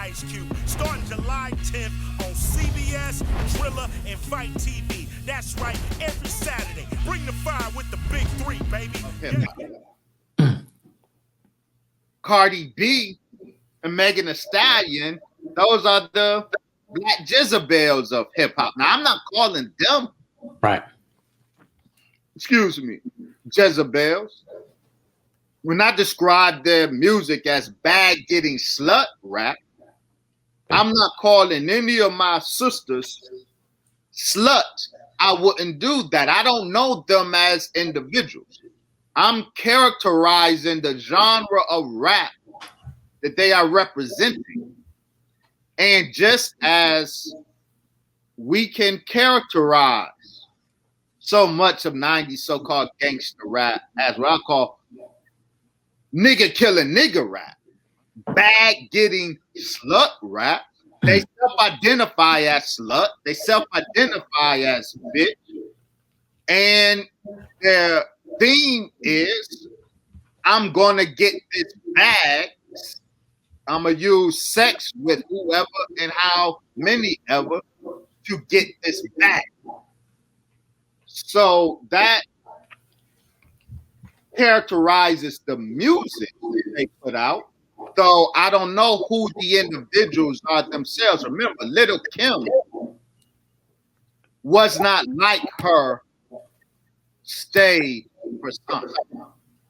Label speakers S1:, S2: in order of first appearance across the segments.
S1: Ice Cube. Starting July 10th on CBS, Thriller, and Fight TV. That's right, every Saturday. Bring the fire with the big three, baby.
S2: Cardi B and Megan Thee Stallion, those are the black Jezebels of hip hop. Now, I'm not calling them,
S3: right?
S2: Excuse me, Jezebels. When I describe their music as bag getting slut rap, I'm not calling any of my sisters sluts. I wouldn't do that. I don't know them as individuals. I'm characterizing the genre of rap that they are representing. And just as we can characterize so much of 90s so-called gangster rap as what I call nigga killing nigga rap, bag getting slut rap, they self-identify as slut, they self-identify as bitch, and their theme is, I'm gonna get this bag, I'm gonna use sex with whoever and how many ever to get this bag. So that characterizes the music they put out, though I don't know who the individuals are themselves. Remember, Little Kim was not like her stage persona.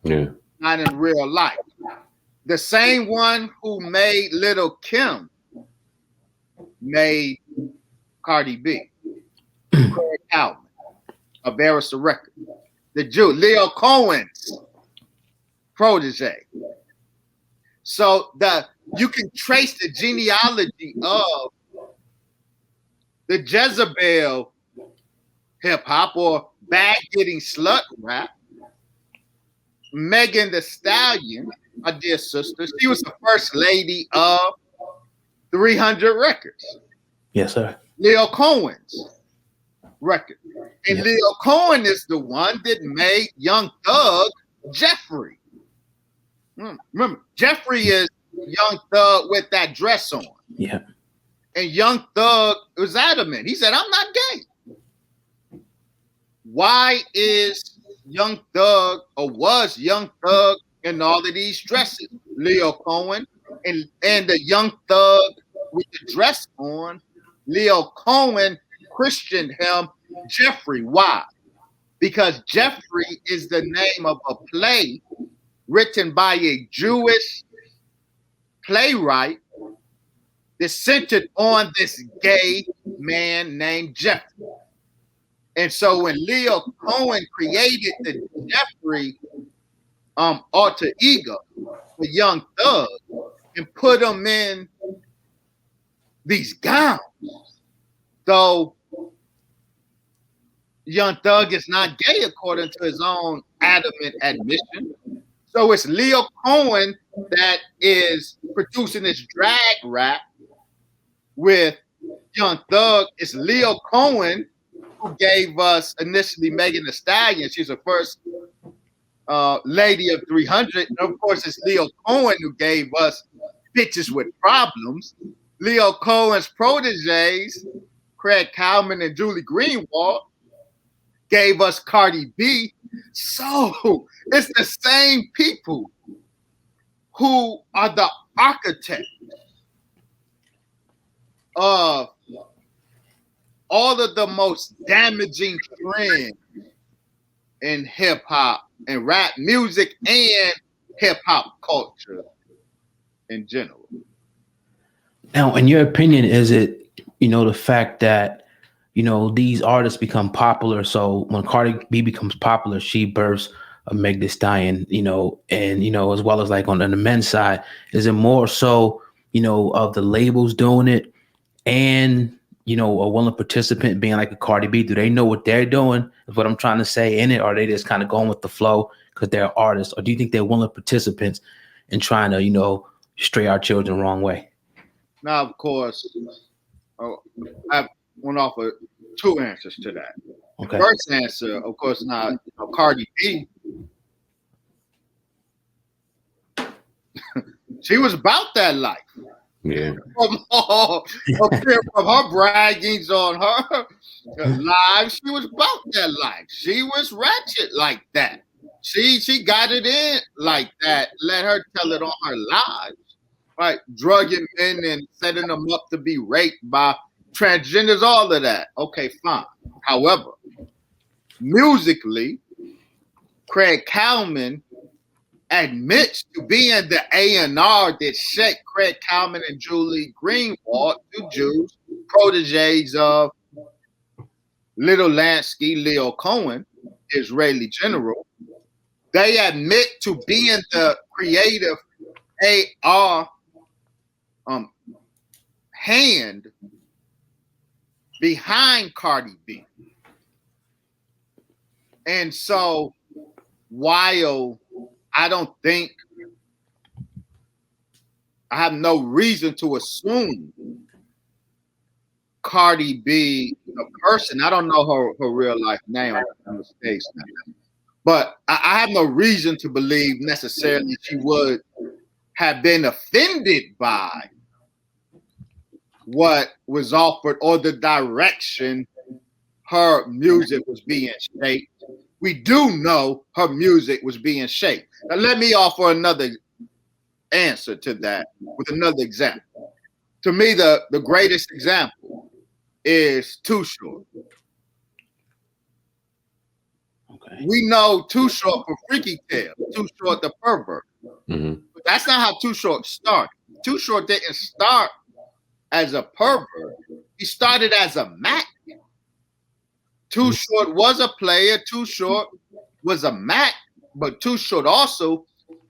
S3: Yeah.
S2: Not in real life. The same one who made Little Kim made Cardi B. Craig Calvin of Arista Records. The Jew, Leo Cohen's protege. So you can trace the genealogy of the Jezebel hip hop or bag getting slut rap. Megan Thee Stallion, my dear sister, she was the first lady of 300 Records.
S3: Yes, sir.
S2: Leo Cohen's record. And Leo Cohen is the one that made Young Thug Jeffrey. Remember, Jeffrey is Young Thug with that dress on.
S3: Yeah.
S2: And Young Thug was adamant. He said, I'm not gay. Why is Young Thug or was Young Thug in all of these dresses? Leo Cohen and the Young Thug with the dress on, Leo Cohen christened him Jeffrey. Why? Because Jeffrey is the name of a play written by a Jewish playwright that centered on this gay man named Jeffrey. And so when Leo Cohen created the Jeffrey alter ego for Young Thug and put him in these gowns, though Young Thug is not gay according to his own adamant admission. So it's Leo Cohen that is producing this drag rap with Young Thug. It's Leo Cohen who gave us initially Megan Thee Stallion. She's the first lady of 300. And of course, it's Leo Cohen who gave us Bitches with Problems. Leo Cohen's proteges, Craig Cowman and Julie Greenwald, gave us Cardi B. So it's the same people who are the architects of all of the most damaging trends in hip hop and rap music and hip hop culture in general.
S3: Now, in your opinion, is it, the fact that, these artists become popular? So when Cardi B becomes popular, she births a Meg Thee Stallion, and, as well as like on the men's side, is it more so, of the labels doing it and, a willing participant being like a Cardi B? Do they know what they're doing? Is what I'm trying to say in it? Or are they just kind of going with the flow because they're artists? Or do you think they're willing participants in trying to, stray our children the wrong way?
S2: Now, of course, I went off of two answers to that. Okay. The first answer, of course, now Cardi B, she was about that life.
S4: Yeah.
S2: From her braggings on her live, she was about that life. She was ratchet like that. She got it in like that. Let her tell it on her lives, right? Drugging men and setting them up to be raped by transgenders, all of that. Okay, fine. However, musically, Craig Cowman admits to being the A&R that shaped Craig Cowman and Julie Greenwald, two Jews, proteges of Little Lansky, Leo Cohen, Israeli general. They admit to being the creative AR hand behind Cardi B. And so while I don't think, I have no reason to assume Cardi B, a person, I don't know her real life name, but I have no reason to believe necessarily she would have been offended by what was offered or the direction her music was being shaped. We do know her music was being shaped. Now, let me offer another answer to that with another example. To me, the greatest example is Too Short.
S3: Okay.
S2: We know Too Short for Freaky Tale, Too Short the pervert.
S4: Mm-hmm.
S2: But that's not how Too Short started. Too Short didn't start as a pervert. He started as a Mac. Too Short was a player. Too Short was a Mac, but Too Short also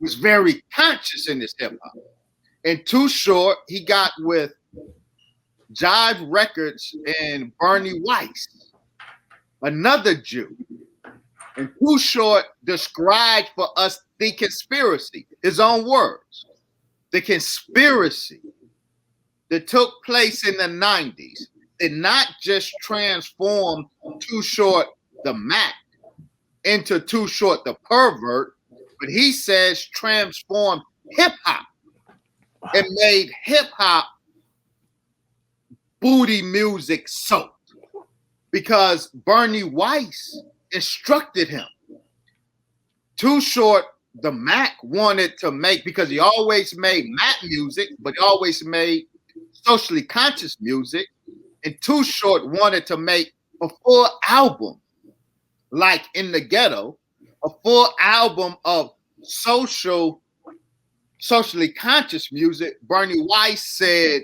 S2: was very conscious in his hip hop. And Too Short, he got with Jive Records and Bernie Weiss, another Jew. And Too Short described for us the conspiracy, his own words, the conspiracy that took place in the 90s did not just transform Too Short the Mac into Too Short the pervert, but he says transformed hip hop and made hip hop booty music soaked because Bernie Weiss instructed him. Too Short the Mac wanted to make, because he always made Mac music, but he always made socially conscious music. And Too Short wanted to make a full album, like In the Ghetto, a full album of socially conscious music. Bernie Weiss said,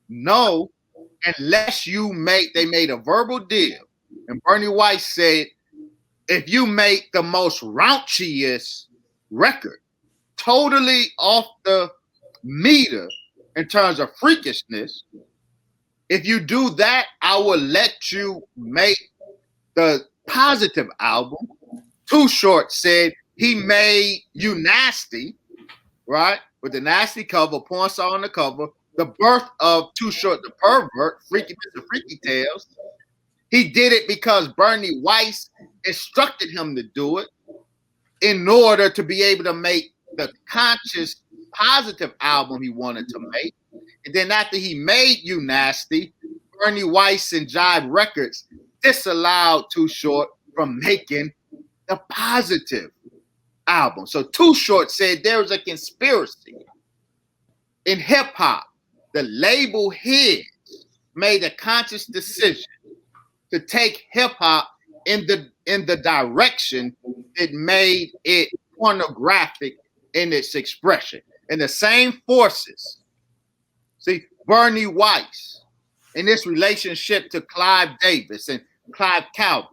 S2: no, unless you make, they made a verbal deal. And Bernie Weiss said, if you make the most raunchiest record, totally off the meter in terms of freakishness, if you do that, I will let you make the positive album. Too Short said he made You Nasty, right? With the nasty cover, porn star on the cover, the birth of Too Short the Pervert, Freaky Mr. Freaky Tales. He did it because Bernie Weiss instructed him to do it in order to be able to make the conscious, positive album he wanted to make. And then after he made You Nasty, Bernie Weiss and Jive Records disallowed Too Short from making the positive album. So Too Short said there was a conspiracy in hip hop. The label heads made a conscious decision to take hip hop in the direction that made it pornographic in its expression. And the same forces, see, Bernie Weiss in this relationship to Clive Davis and Clive Calvin.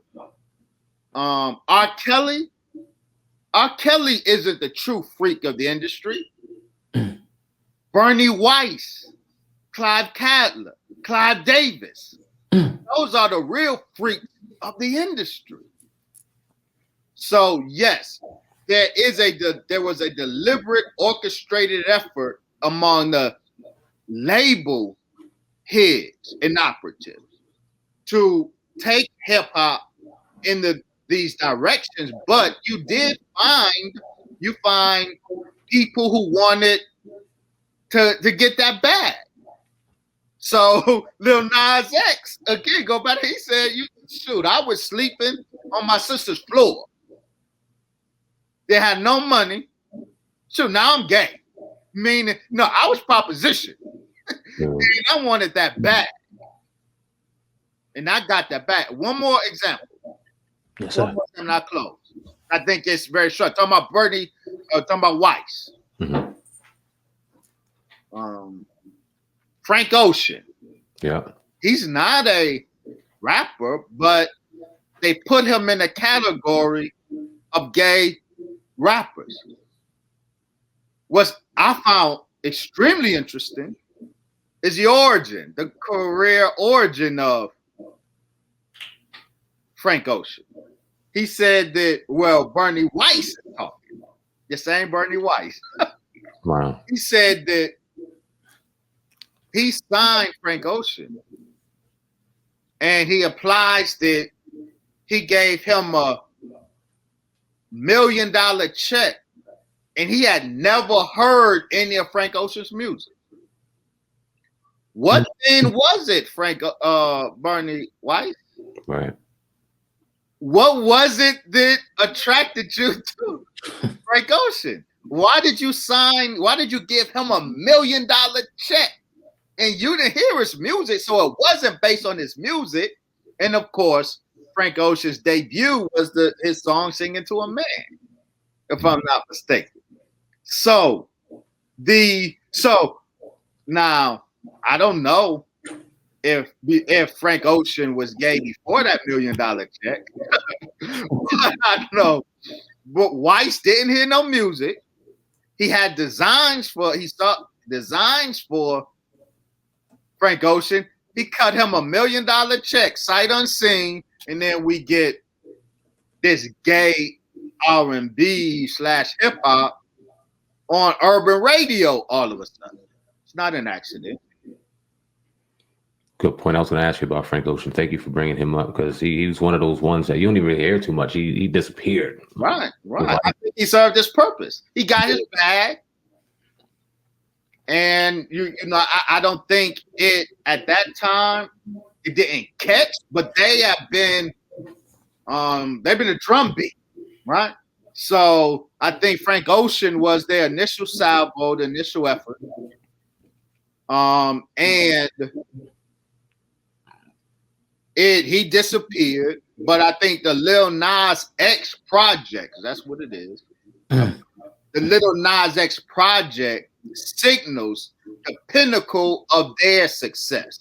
S2: R. Kelly isn't the true freak of the industry. Bernie Weiss, Clive Cadler, Clive Davis. Those are the real freaks of the industry. So yes, there was a deliberate, orchestrated effort among the label heads and operatives to take hip hop in these directions. But you find people who wanted to get that bag. So Lil Nas X, again, go back. He said, shoot, I was sleeping on my sister's floor. They had no money. Shoot, now I'm gay. Meaning, no, I was propositioned. And I wanted that bag. And I got that bag. One more example.
S3: Yes, sir.
S2: I'm not close. I think it's very short. Talking about Bernie, talking about Weiss.
S3: Mm-hmm.
S2: Frank Ocean.
S3: Yeah. He's
S2: not a rapper, but they put him in a category of gay rappers. What I found extremely interesting is the career origin of Frank Ocean. He said that, well, Bernie Weiss is talking. The same Bernie Weiss.
S3: Wow.
S2: He said that he signed Frank Ocean and he applies that he gave him $1 million check and he had never heard any of Frank Ocean's music. What then was it, Bernie Weiss?
S3: Right.
S2: What was it that attracted you to Frank Ocean? Why did you give him $1 million check? And you didn't hear his music, so it wasn't based on his music. And of course, Frank Ocean's debut was his song "Singing to a Man," if I'm not mistaken. So now I don't know if Frank Ocean was gay before that $1 million check. I don't know. But Weiss didn't hear no music. He saw designs for Frank Ocean. He cut him $1 million check, sight unseen, and then we get this gay R&B / hip hop on urban radio all of a sudden. It's not an accident.
S3: Good point. I was going to ask you about Frank Ocean. Thank you for bringing him up because he was one of those ones that you don't even really hear too much. He disappeared.
S2: Right. I think he served his purpose. He got his bag. And I don't think it at that time it didn't catch, but they have been they've been a drumbeat, right? So I think Frank Ocean was their initial salvo, the initial effort. And he disappeared, but I think the Lil Nas X project, that's what it is. The Lil Nas X project signals the pinnacle of their success.